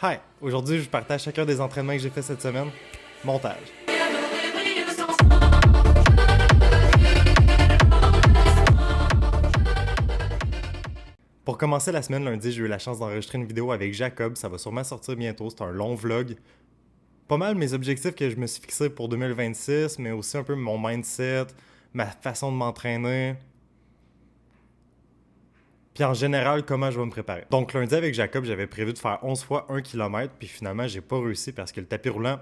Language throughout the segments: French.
Hi! Aujourd'hui, je vous partage chacun des entraînements que j'ai fait cette semaine. Montage. Pour commencer la semaine, lundi, j'ai eu la chance d'enregistrer une vidéo avec Jacob. Ça va sûrement sortir bientôt. C'est un long vlog. Pas mal mes objectifs que je me suis fixés pour 2026, mais aussi un peu mon mindset, ma façon de m'entraîner. Puis en général, comment je vais me préparer. Donc lundi avec Jacob, j'avais prévu de faire 11 fois 1 km, puis finalement, j'ai pas réussi parce que le tapis roulant,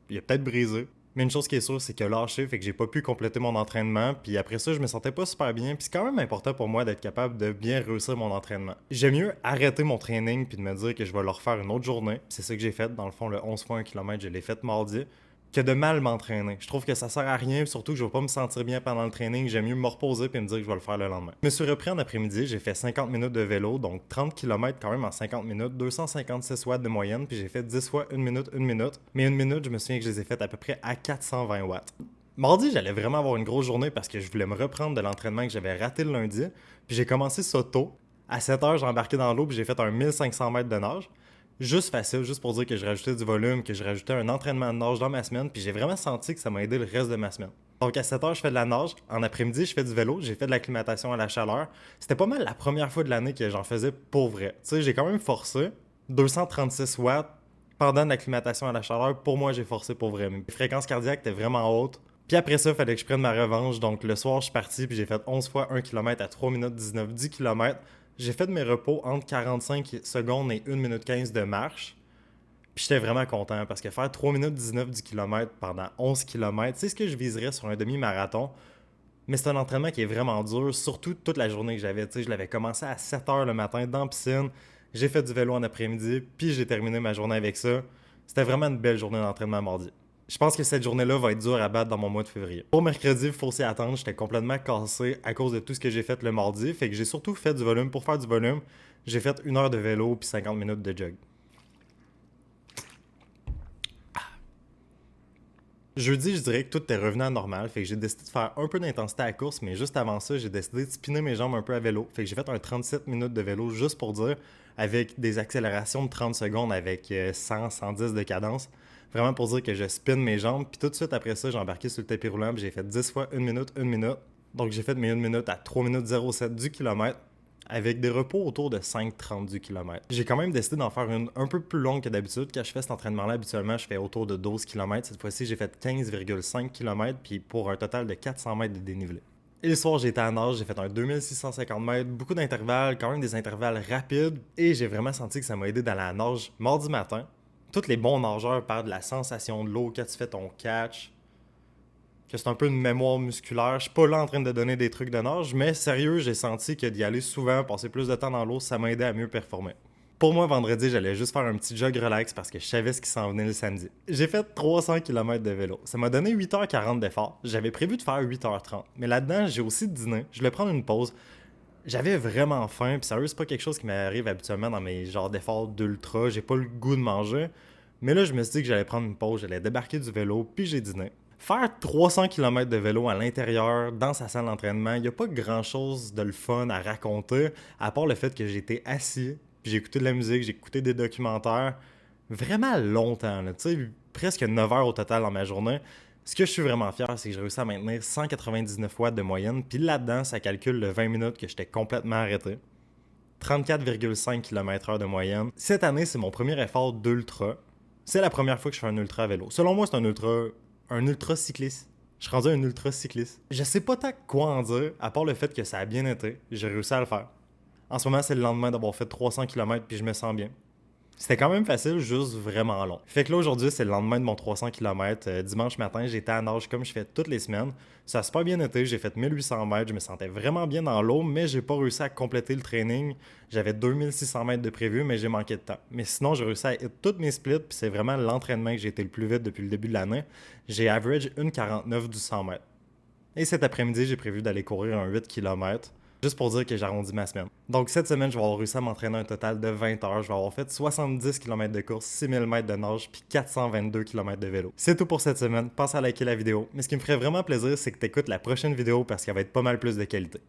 il a peut-être brisé. Mais une chose qui est sûre, c'est qu'il a lâché, fait que j'ai pas pu compléter mon entraînement. Puis après ça, je me sentais pas super bien. Puis c'est quand même important pour moi d'être capable de bien réussir mon entraînement. J'aime mieux arrêter mon training puis de me dire que je vais le refaire une autre journée. C'est ça que j'ai fait. Dans le fond, le 11 fois 1 km, je l'ai fait mardi. Que de mal m'entraîner. Je trouve que ça sert à rien, surtout que je vais pas me sentir bien pendant le training. J'aime mieux me reposer puis me dire que je vais le faire le lendemain. Je me suis repris en après-midi, j'ai fait 50 minutes de vélo, donc 30 km quand même en 50 minutes, 256 watts de moyenne, puis j'ai fait 10 fois 1 minute, 1 minute. Mais 1 minute, je me souviens que je les ai faites à peu près à 420 watts. Mardi, j'allais vraiment avoir une grosse journée parce que je voulais me reprendre de l'entraînement que j'avais raté le lundi. Puis j'ai commencé ça tôt. À 7 heures, j'ai embarqué dans l'eau puis j'ai fait un 1500 mètres de nage. Juste facile, juste pour dire que je rajoutais du volume, que je rajoutais un entraînement de nage dans ma semaine, puis j'ai vraiment senti que ça m'a aidé le reste de ma semaine. Donc à 7 heures, je fais de la nage. En après-midi, je fais du vélo. J'ai fait de l'acclimatation à la chaleur. C'était pas mal la première fois de l'année que j'en faisais pour vrai. Tu sais, j'ai quand même forcé 236 watts pendant l'acclimatation à la chaleur. Pour moi, j'ai forcé pour vrai. Mes fréquences cardiaques étaient vraiment hautes. Puis après ça, il fallait que je prenne ma revanche. Donc le soir, je suis parti, puis j'ai fait 11 fois 1 km à 3 minutes 19, 10 km. J'ai fait de mes repos entre 45 secondes et 1 minute 15 de marche. Puis j'étais vraiment content parce que faire 3 minutes 19 du kilomètre pendant 11 km, c'est ce que je viserais sur un demi-marathon. Mais c'est un entraînement qui est vraiment dur, surtout toute la journée que j'avais. Tu sais, je l'avais commencé à 7 heures le matin dans la piscine. J'ai fait du vélo en après-midi, puis j'ai terminé ma journée avec ça. C'était vraiment une belle journée d'entraînement mardi. Je pense que cette journée-là va être dure à battre dans mon mois de février. Pour mercredi, il faut s'y attendre, j'étais complètement cassé à cause de tout ce que j'ai fait le mardi. Fait que j'ai surtout fait du volume. Pour faire du volume, j'ai fait 1 heure de vélo puis 50 minutes de jog. Jeudi, je dirais que tout est revenu à normal, fait que j'ai décidé de faire un peu d'intensité à la course, mais juste avant ça, j'ai décidé de spinner mes jambes un peu à vélo. Fait que j'ai fait un 37 minutes de vélo juste pour dire, avec des accélérations de 30 secondes avec 100, 110 de cadence. Vraiment pour dire que je spinne mes jambes. Puis tout de suite après ça, j'ai embarqué sur le tapis roulant, puis j'ai fait 10 fois 1 minute, 1 minute. Donc j'ai fait mes 1 minute à 3 minutes 07 du kilomètre, avec des repos autour de 5,30 du kilomètre. J'ai quand même décidé d'en faire une un peu plus longue que d'habitude. Quand je fais cet entraînement-là, habituellement, je fais autour de 12 km. Cette fois-ci, j'ai fait 15,5 km, puis pour un total de 400 mètres de dénivelé. Et le soir, j'ai été à nage, j'ai fait un 2650 mètres, beaucoup d'intervalles, quand même des intervalles rapides, et j'ai vraiment senti que ça m'a aidé dans la nage mardi matin. Tous les bons nageurs parlent de la sensation de l'eau quand tu fais ton catch, que c'est un peu une mémoire musculaire. Je suis pas là en train de donner des trucs de nage, mais sérieux, j'ai senti que d'y aller souvent, passer plus de temps dans l'eau, ça m'a aidé à mieux performer. Pour moi, vendredi, j'allais juste faire un petit jog relax parce que je savais ce qui s'en venait le samedi. J'ai fait 300 km de vélo. Ça m'a donné 8h40 d'effort. J'avais prévu de faire 8h30. Mais là-dedans, j'ai aussi dîné. Je voulais prendre une pause. J'avais vraiment faim. Puis sérieux, c'est pas quelque chose qui m'arrive habituellement dans mes genres d'efforts d'ultra. J'ai pas le goût de manger. Mais là, je me suis dit que j'allais prendre une pause. J'allais débarquer du vélo. Puis j'ai dîné. Faire 300 km de vélo à l'intérieur, dans sa salle d'entraînement, il n'y a pas grand-chose de le fun à raconter, à part le fait que j'étais assis, puis j'ai écouté de la musique, j'ai écouté des documentaires, vraiment longtemps, là, tu sais, presque 9 heures au total dans ma journée. Ce que je suis vraiment fier, c'est que j'ai réussi à maintenir 199 watts de moyenne, puis là-dedans, ça calcule le 20 minutes que j'étais complètement arrêté. 34,5 km/h de moyenne. Cette année, c'est mon premier effort d'ultra. C'est la première fois que je fais un ultra à vélo. Selon moi, c'est un ultra cycliste. Je suis rendu un ultra cycliste. Je sais pas tant quoi en dire, à part le fait que ça a bien été. J'ai réussi à le faire. En ce moment, c'est le lendemain d'avoir fait 300 km puis je me sens bien. C'était quand même facile, juste vraiment long. Fait que là, aujourd'hui, c'est le lendemain de mon 300 km. Dimanche matin, j'étais à nage comme je fais toutes les semaines. Ça a super bien été, j'ai fait 1800 mètres, je me sentais vraiment bien dans l'eau, mais j'ai pas réussi à compléter le training. J'avais 2600 mètres de prévu, mais j'ai manqué de temps. Mais sinon, j'ai réussi à hit toutes mes splits, puis c'est vraiment l'entraînement que j'ai été le plus vite depuis le début de l'année. J'ai average 1,49 du 100 mètres. Et cet après-midi, j'ai prévu d'aller courir un 8 km. Juste pour dire que j'arrondis ma semaine. Donc cette semaine, je vais avoir réussi à m'entraîner un total de 20 heures. Je vais avoir fait 70 km de course, 6000 mètres de nage, puis 422 km de vélo. C'est tout pour cette semaine. Pense à liker la vidéo. Mais ce qui me ferait vraiment plaisir, c'est que tu écoutes la prochaine vidéo parce qu'elle va être pas mal plus de qualité.